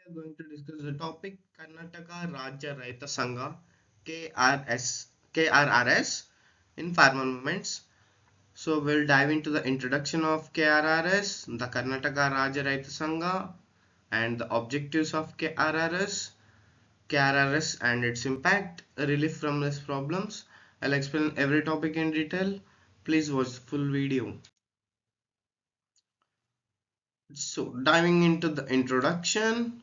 are going to discuss the topic Karnataka Rajya Raitha Sangha KRRS in farmer movements. So we'll dive into the introduction of KRRS, the Karnataka Rajya Raitha Sangha, and the objectives of KRRS and its impact, relief from these problems. I'll explain every topic in detail. Please watch the full video. So diving into the introduction.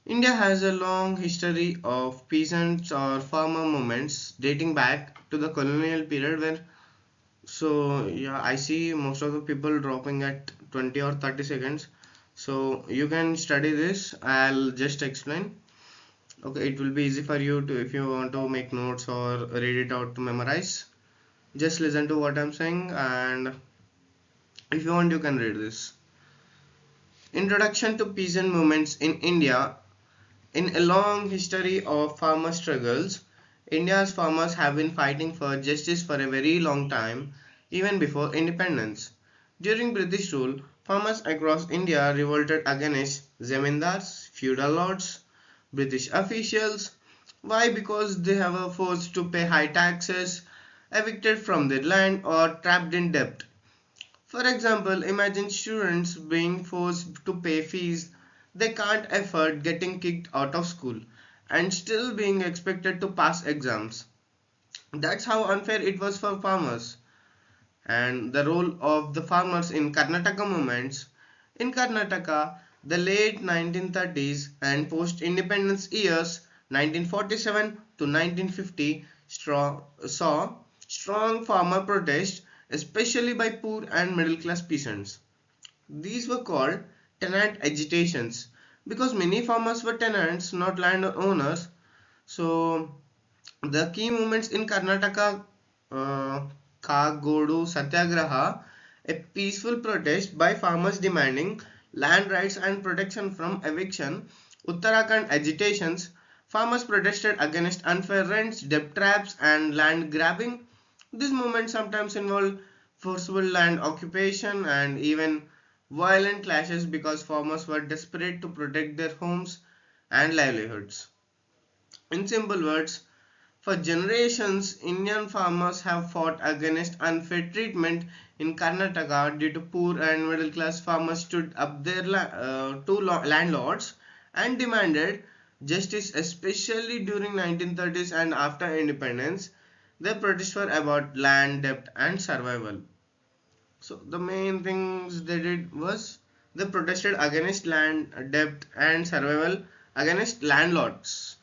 India has a long history of peasants or farmer movements dating back to the colonial period where I see most of the people dropping at 20 or 30 seconds. So you can study this. I'll just explain. Okay, it will be easy for you to if you want to make notes or read it out to memorize. Just listen to what I'm saying, and if you want you can read this. Introduction to peasant movements in India. In a long history of farmer struggles, India's farmers have been fighting for justice for a very long time, even before independence. During British rule, farmers across India revolted against zamindars, feudal lords, British officials. Why? Because they were forced to pay high taxes, evicted from their land, or trapped in debt. For example, imagine students being forced to pay fees they can't afford, getting kicked out of school, and still being expected to pass exams. That's how unfair it was for farmers. And the role of the farmers in Karnataka movements. In Karnataka, the late 1930s and post-independence years 1947 to 1950 saw strong farmer protest, especially by poor and middle class peasants. These were called tenant agitations because many farmers were tenants, not landowners. So the key movements in Karnataka, uh, Kagodu Satyagraha, a peaceful protest by farmers demanding land rights and protection from eviction. Uttarakhand agitations, farmers protested against unfair rents, debt traps, and land grabbing. These movements sometimes involved forcible land occupation and even violent clashes because farmers were desperate to protect their homes and livelihoods. In simple words, for generations, Indian farmers have fought against unfair treatment in Karnataka due to poor and middle class farmers stood up to landlords and demanded justice, especially during 1930s and after independence. Their protests were about land, debt, and survival. So the main things they did was they protested against land, debt, and survival against landlords.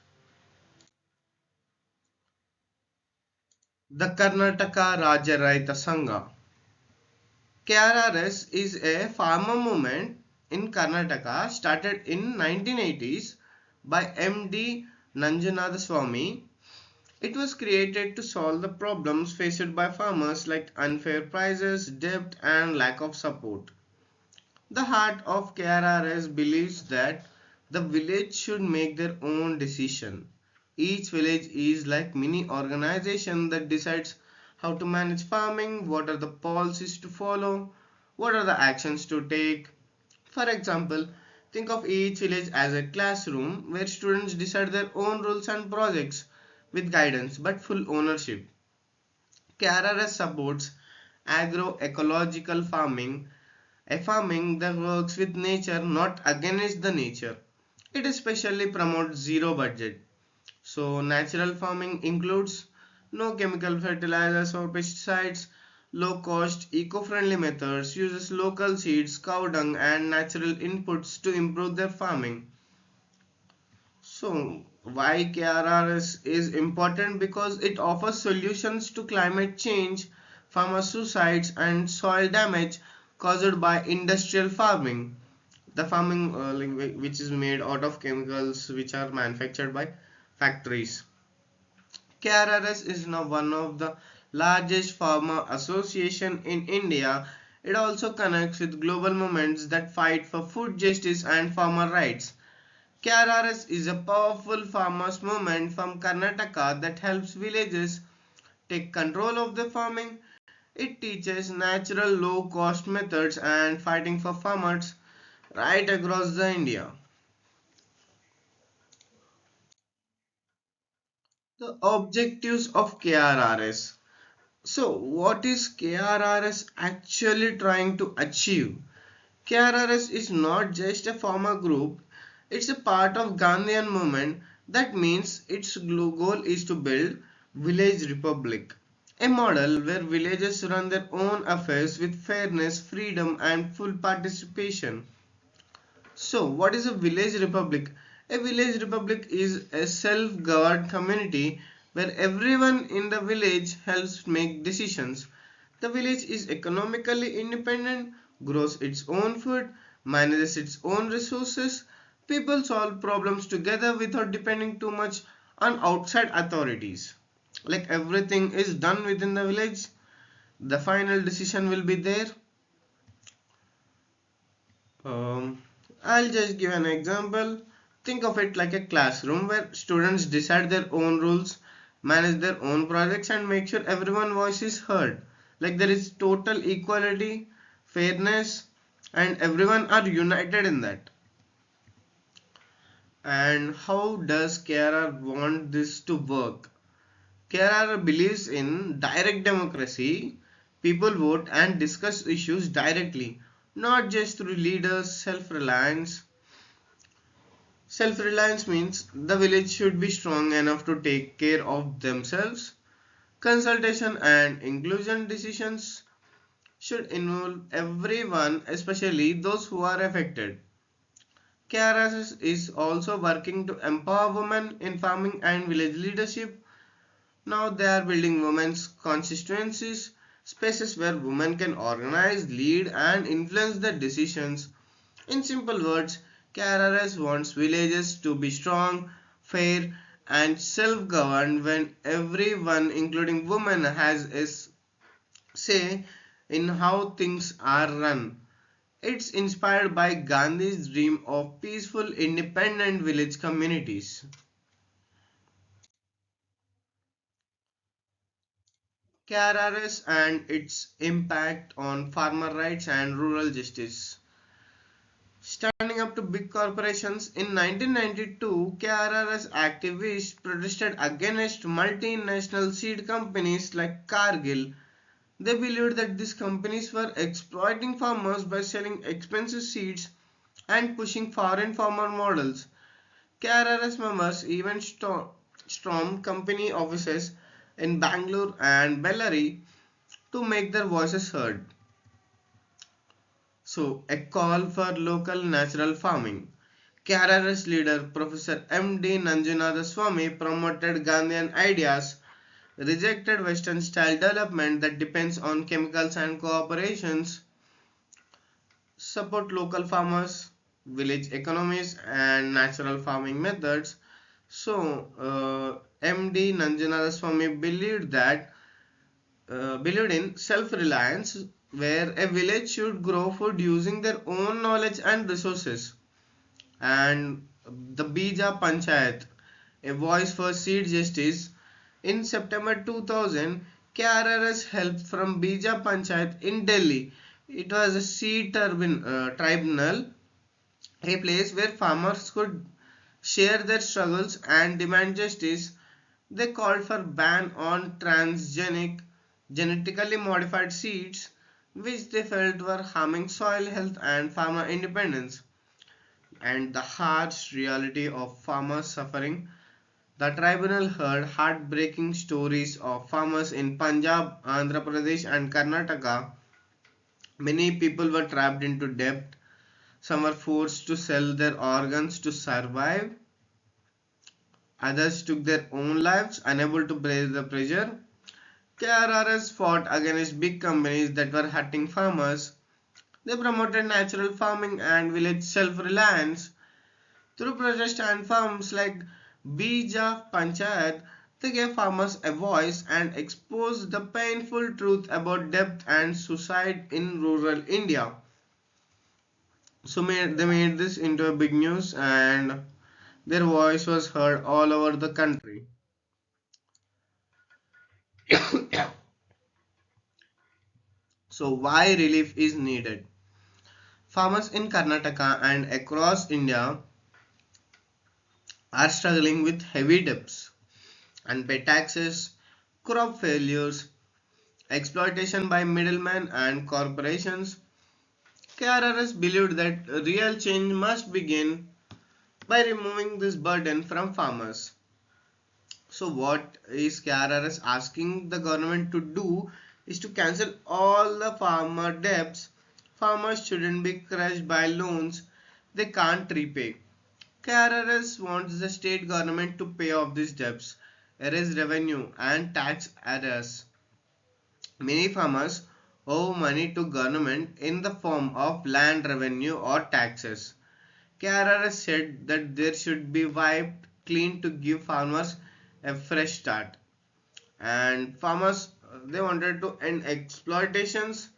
The Karnataka Rajya Raitha Sangha. KRRS is a farmer movement in Karnataka started in 1980s by MD Nanjundaswamy. It was created to solve the problems faced by farmers like unfair prices, debt, and lack of support. The heart of KRRS believes that the village should make their own decision. Each village is like mini organization that decides how to manage farming, what are the policies to follow, what are the actions to take. For example, think of each village as a classroom where students decide their own rules and projects with guidance but full ownership. KRRS supports agro-ecological farming, a farming that works with nature, not against the nature. It especially promotes zero budget. So, natural farming includes no chemical fertilizers or pesticides, low cost, eco friendly methods, uses local seeds, cow dung, and natural inputs to improve their farming. So, why KRRS is important? Because it offers solutions to climate change, farmer suicides, and soil damage caused by industrial farming. The farming which is made out of chemicals which are manufactured by factories. KRRS is now one of the largest farmer association in India. It also connects with global movements that fight for food justice and farmer rights. KRRS is a powerful farmers movement from Karnataka that helps villages take control of the farming. It teaches natural low cost methods and fighting for farmers right across the India. The objectives of KRRS. So, what is KRRS actually trying to achieve? KRRS is not just a farmer group, it's a part of Gandhian movement. That means its goal is to build village republic, a model where villages run their own affairs with fairness, freedom and full participation. So, what is a village republic? A village republic is a self-governed community where everyone in the village helps make decisions. The village is economically independent, grows its own food, manages its own resources. People solve problems together without depending too much on outside authorities. Like everything is done within the village, the final decision will be there. Um, I'll just give an example. Think of it like a classroom where students decide their own rules, manage their own projects, and make sure everyone's voice is heard. Like there is total equality, fairness, and everyone are united in that. And how does KRR want this to work? KRR believes in direct democracy. People vote and discuss issues directly, not just through leaders, self-reliance. Self-reliance means the village should be strong enough to take care of themselves. Consultation and inclusion decisions should involve everyone, especially those who are affected. KRS is also working to empower women in farming and village leadership. Now they are building women's constituencies, spaces where women can organize, lead, and influence the decisions. In simple words, KRRS wants villages to be strong, fair, and self governed when everyone, including women, has a say in how things are run. It's inspired by Gandhi's dream of peaceful, independent village communities. KRRS and its impact on farmer rights and rural justice. Standing up to big corporations, in 1992, KRRS activists protested against multinational seed companies like Cargill. They believed that these companies were exploiting farmers by selling expensive seeds and pushing foreign farmer models. KRRS members even stormed company offices in Bangalore and Bellary to make their voices heard. So, a call for local natural farming. KRRS leader Professor M.D. Nanjundaswamy promoted Gandhian ideas, rejected Western style development that depends on chemicals and cooperations, support local farmers, village economies, and natural farming methods. So, M.D. Nanjundaswamy believed in self-reliance, where a village should grow food using their own knowledge and resources. And the Bija Panchayat, a voice for seed justice. In September 2000, KRRS helped from Bija Panchayat in Delhi. It was a tribunal, a place where farmers could share their struggles and demand justice. They called for ban on transgenic, genetically modified seeds, which they felt were harming soil health and farmer independence. And the harsh reality of farmers suffering. The tribunal heard heartbreaking stories of farmers in Punjab, Andhra Pradesh, and Karnataka. Many people were trapped into debt. Some were forced to sell their organs to survive. Others took their own lives, unable to bear the pressure. KRRS fought against big companies that were hurting farmers. They promoted natural farming and village self-reliance. Through protest and farms like Bija Panchayat, they gave farmers a voice and exposed the painful truth about debt and suicide in rural India. So they made this into a big news and their voice was heard all over the country. So why relief is needed? Farmers in Karnataka and across India are struggling with heavy debts unpaid taxes, crop failures, exploitation by middlemen and corporations. KRRS believed that real change must begin by removing this burden from farmers. So, what is KRRS asking the government to do is to cancel all the farmer debts. Farmers shouldn't be crushed by loans they can't repay. KRRS wants the state government to pay off these debts, erase revenue and tax errors. Many farmers owe money to government in the form of land revenue or taxes. KRRS said that there should be wiped clean to give farmers a fresh start. And farmers, they wanted to end exploitations.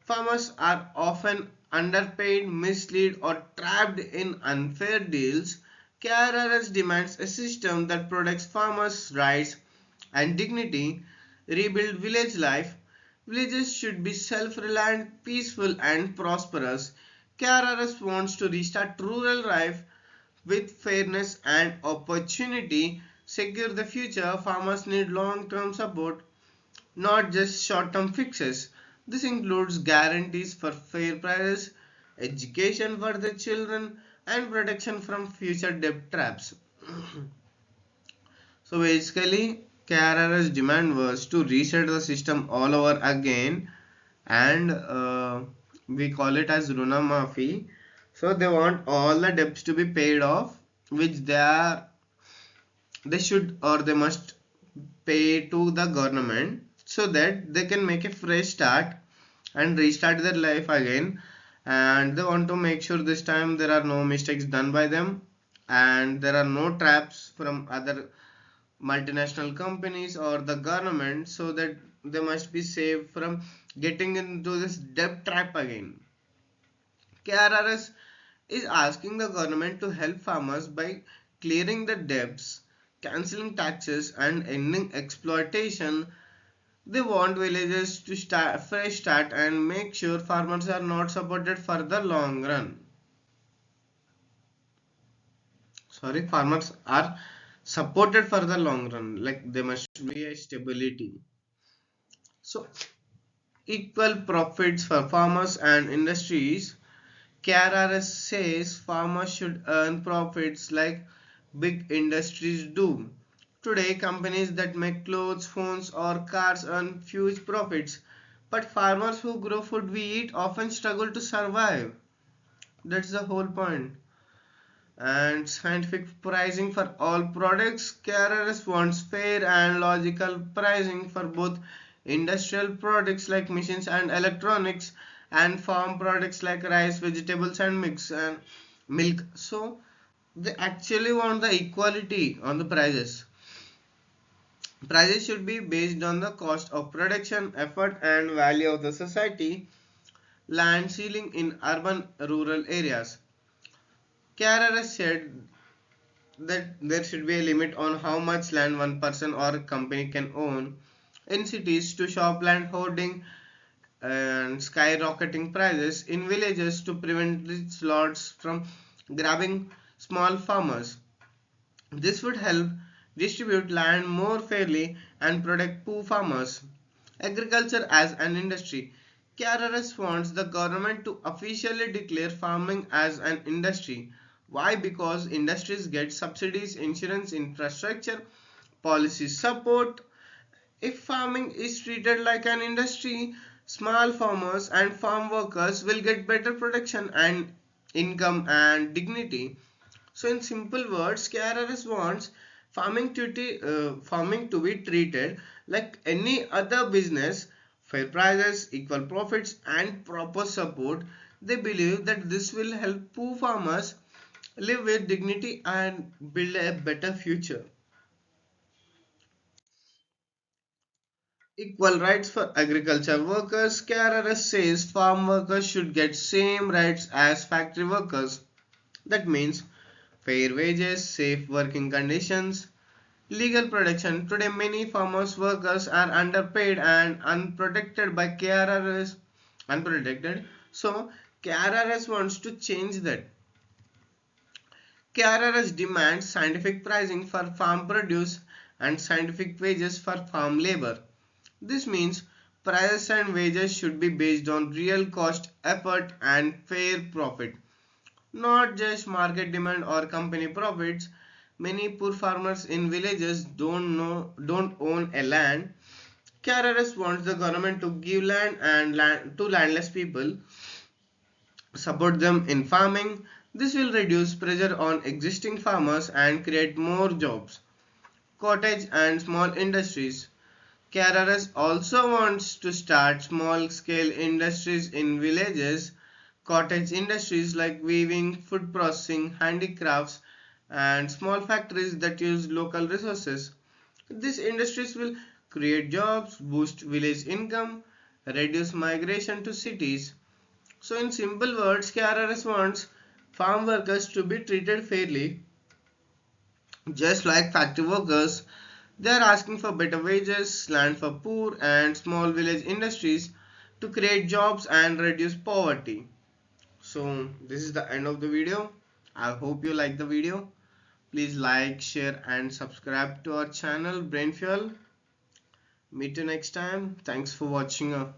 Farmers are often underpaid, misled, or trapped in unfair deals. KRRS demands a system that protects farmers' rights and dignity, rebuild village life. Villages should be self-reliant, peaceful, and prosperous. KRRS wants to restart rural life with fairness and opportunity. Secure the future. Farmers need long-term support, not just short-term fixes. This includes guarantees for fair prices, education for the children, and protection from future debt traps. So basically, KRR's demand was to reset the system all over again, and we call it as Runa Mafi. So they want all the debts to be paid off, which they should or they must pay to the government, so that they can make a fresh start and restart their life again. And they want to make sure this time there are no mistakes done by them, and there are no traps from other multinational companies or the government, so that they must be saved from getting into this debt trap again. KRRS is asking the government to help farmers by clearing the debts, cancelling taxes, and ending exploitation. They want villagers to start fresh start and make sure farmers are not supported for the long run. Sorry, farmers are supported for the long run. Like there must be a stability. So equal profits for farmers and industries. KRRS says farmers should earn profits like big industries do. Today, companies that make clothes, phones, or cars earn huge profits, but farmers who grow food we eat often struggle to survive. That's the whole point. And scientific pricing for all products. KRRS wants fair and logical pricing for both industrial products like machines and electronics, and farm products like rice, vegetables, and mix and milk. So they actually want the equality on the prices. Prices should be based on the cost of production, effort, and value of the society. Land ceiling in urban rural areas. KRRS said that there should be a limit on how much land one person or company can own. In cities, to stop land hoarding and skyrocketing prices. In villages, to prevent rich lords from grabbing small farmers. This would help distribute land more fairly and protect poor farmers. Agriculture as an industry. KRRS wants the government to officially declare farming as an industry. Why? Because industries get subsidies, insurance, infrastructure, policy support. If farming is treated like an industry, small farmers and farm workers will get better protection and income and dignity. So, in simple words, KRRS wants farming to be treated like any other business, fair prices, equal profits, and proper support. They believe that this will help poor farmers live with dignity and build a better future. Equal rights for agriculture workers. KRRS says farm workers should get same rights as factory workers. That means fair wages, safe working conditions, legal protection. Today many farmers workers are underpaid and unprotected by KRRS. Unprotected. So KRRS wants to change that. KRRS demands scientific pricing for farm produce and scientific wages for farm labor. This means prices and wages should be based on real cost, effort, and fair profit, not just market demand or company profits. Many poor farmers in villages don't own a land. KRRS wants the government to give land to landless people, support them in farming. This will reduce pressure on existing farmers and create more jobs. Cottage and small industries. KRRS also wants to start small scale industries in villages. Cottage industries like weaving, food processing, handicrafts, and small factories that use local resources. These industries will create jobs, boost village income, reduce migration to cities. So, in simple words, KRRS wants farm workers to be treated fairly, just like factory workers. They are asking for better wages, land for poor and small village industries to create jobs and reduce poverty. So, this is the end of the video. I hope you like the video. Please like, share, and subscribe to our channel Brain Fuel. Meet you next time. Thanks for watching.